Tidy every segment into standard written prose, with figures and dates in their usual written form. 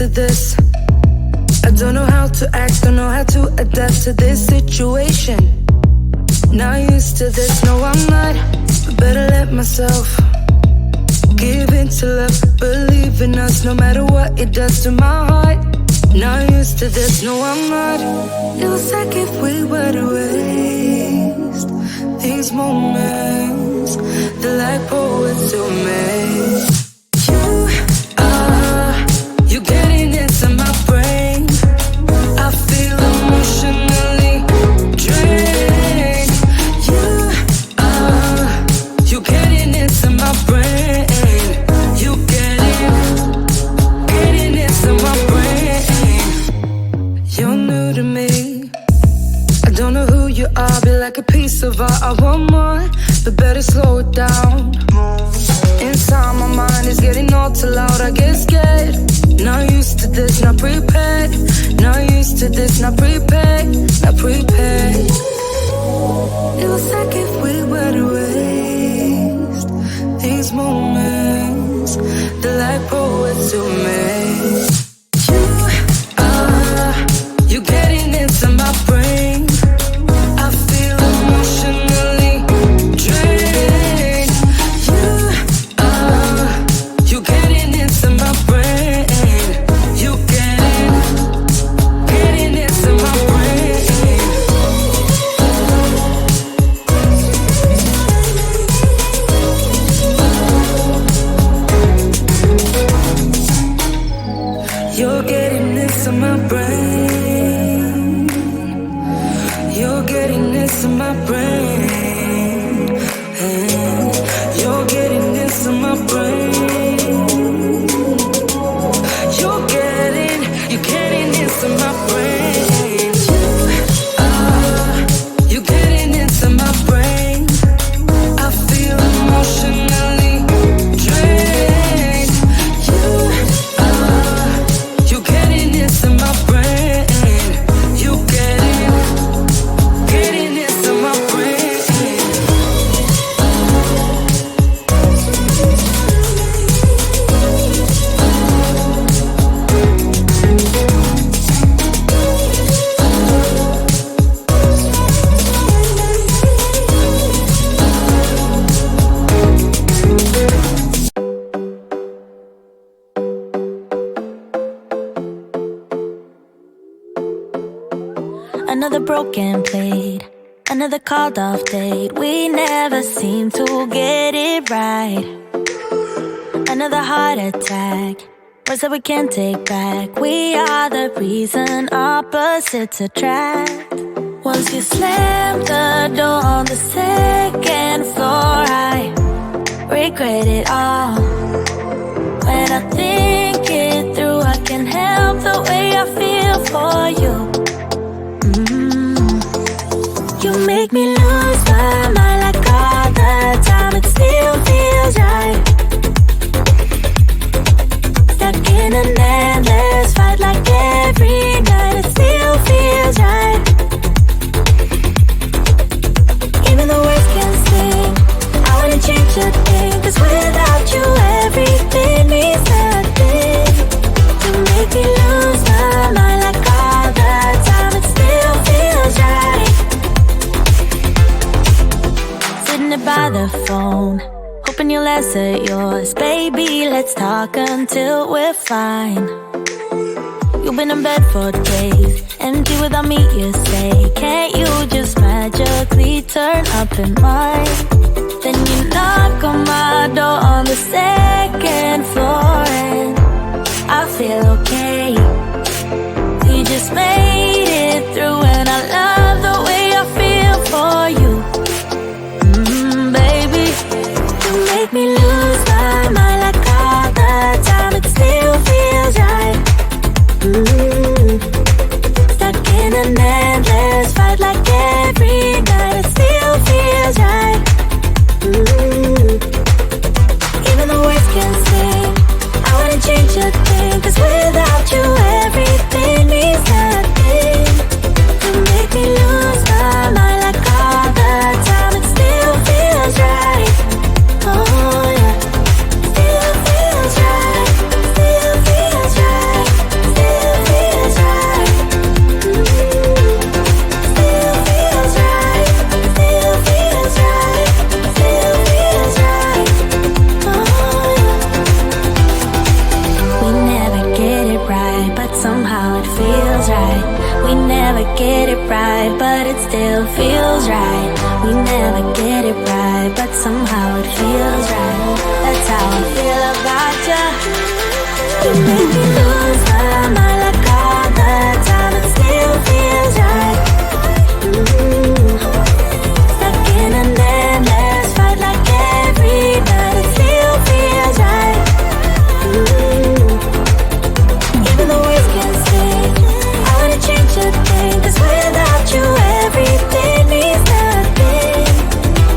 to this. I don't know how to act, don't know how to adapt to this situation. Not used to this, no I'm not, but better let myself give in to love, believe in us no matter what it does to my heart. Not used to this, no I'm not. It was like if we were to waste these moments, the like poets who made. You getting into my brain, I feel emotionally drained. You getting into my brain, you getting into my brain. You're new to me, I don't know who you are, be like a piece of art. I want more, but better slow it down. Inside my mind is getting all too loud, I get scared. Not used to this, not prepared. Not used to this, not prepared. Not prepared. It was like if we were to waste these moments, the like poets who made. You getting into my brain, I feel emotionally drained. You getting into my brain, you getting into my brain. You're getting into my brain, you're getting into my brain, you're getting into my brain. You're getting into my brain. You getting into my brain, I feel emotionally drained. You getting into my brain, you getting into my brain. Another broken plate, another called off date. We never seem to get it right. Another heart attack, words that we can't take back. We are the reason opposites attract. Once you slam the door on the second floor, I regret it all. When I think it through, I can't help the way I feel for you. You make me lose my mind like all the time. It still feels right. Stuck in an endless fight like every night. It still feels right. Even the words can sing, I wouldn't change a thing. 'Cause without you everything means nothing. You make me lose my mind like all the time. It still feels right. By the phone, hoping you'll answer yours. Baby, let's talk until we're fine. You've been in bed for days, empty without me, you say. Can't you just magically turn up in mine? Then you knock on my door on the second floor, and I feel okay. You just made it through, and I love the way I feel for you. Make me lose my mind like all the time. It still feels right. Stuck in an endless fight like every night. It still feels right. Even the way but it still feels right. We never get it right, but somehow it feels right. That's how I feel about you. You make me lose my mind like all the time. It still feels right. Stuck in an endless fight like every night. It still feels right. Even the words can stay. I wanna change a thing, 'cause without you everything means nothing.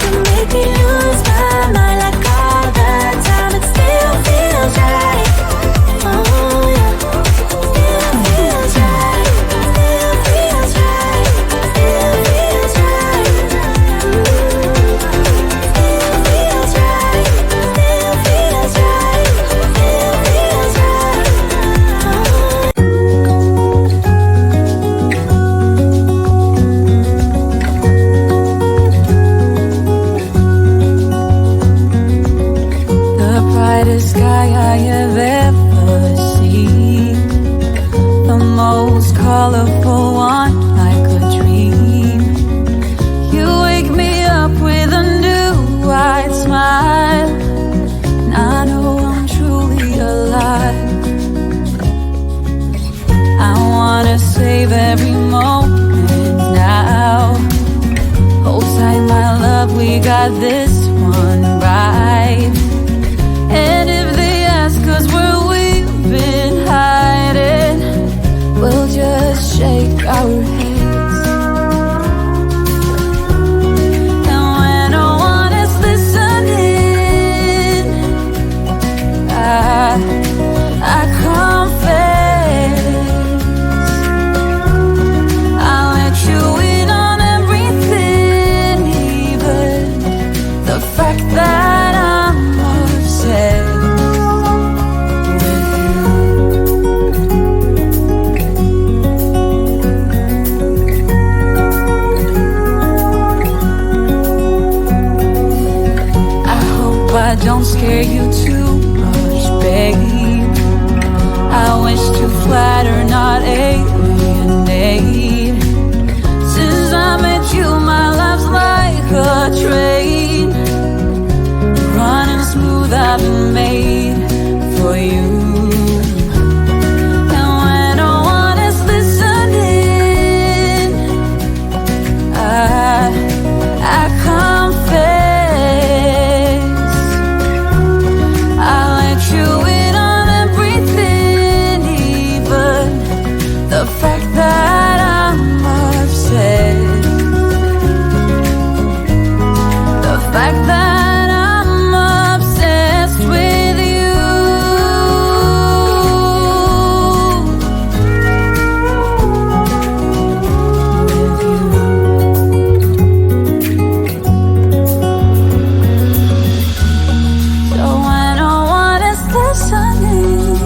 You make me lose my mind like all the time. It still feels right. Oh yeah. Still feels right. Still feels right. Still feels right. Still feels right. Still feels right. Still feels right. The brightest sky I have ever seen, the most colorful one like a dream. You wake me up with a new white smile, and I know I'm truly alive. I wanna save every moment now. Hold tight, my love, we got this one right. And if they ask us where we've been hiding, we'll just shake our heads. And when no one is listening, I confess, I'll let you in on everything, even the fact that I'm obsessed with you. I hope I don't scare you too much, babe. I wish to flatter, not alienate. Since I met you, my life's like a train, running smooth, I've been made for you. And when no one is listening, I confess, I'll let you in on everything, even the fact that I'm obsessed. The fact that I'm obsessed with you. With you. So when no one is listening,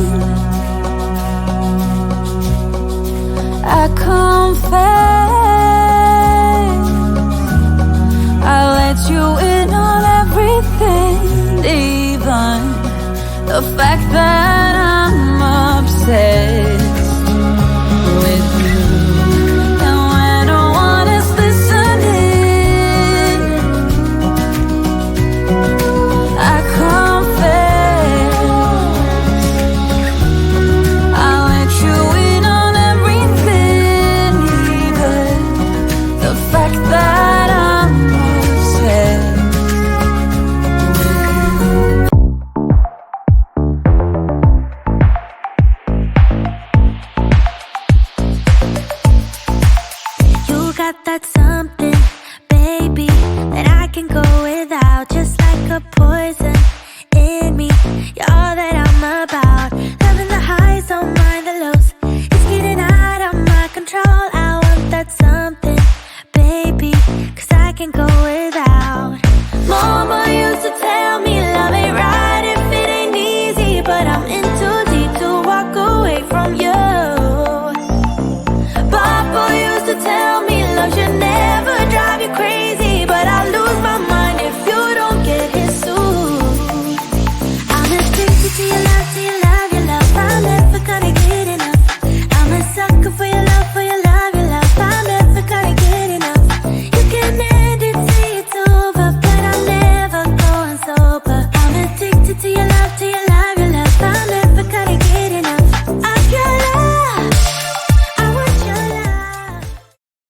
I confess, I'll let you in on everything, even the fact that I'm obsessed with you. And when no one is listening, I confess, I'll let you in on everything, even the fact that I'm obsessed with you. You got that something, baby, that I can go without, just like a poison in me. You're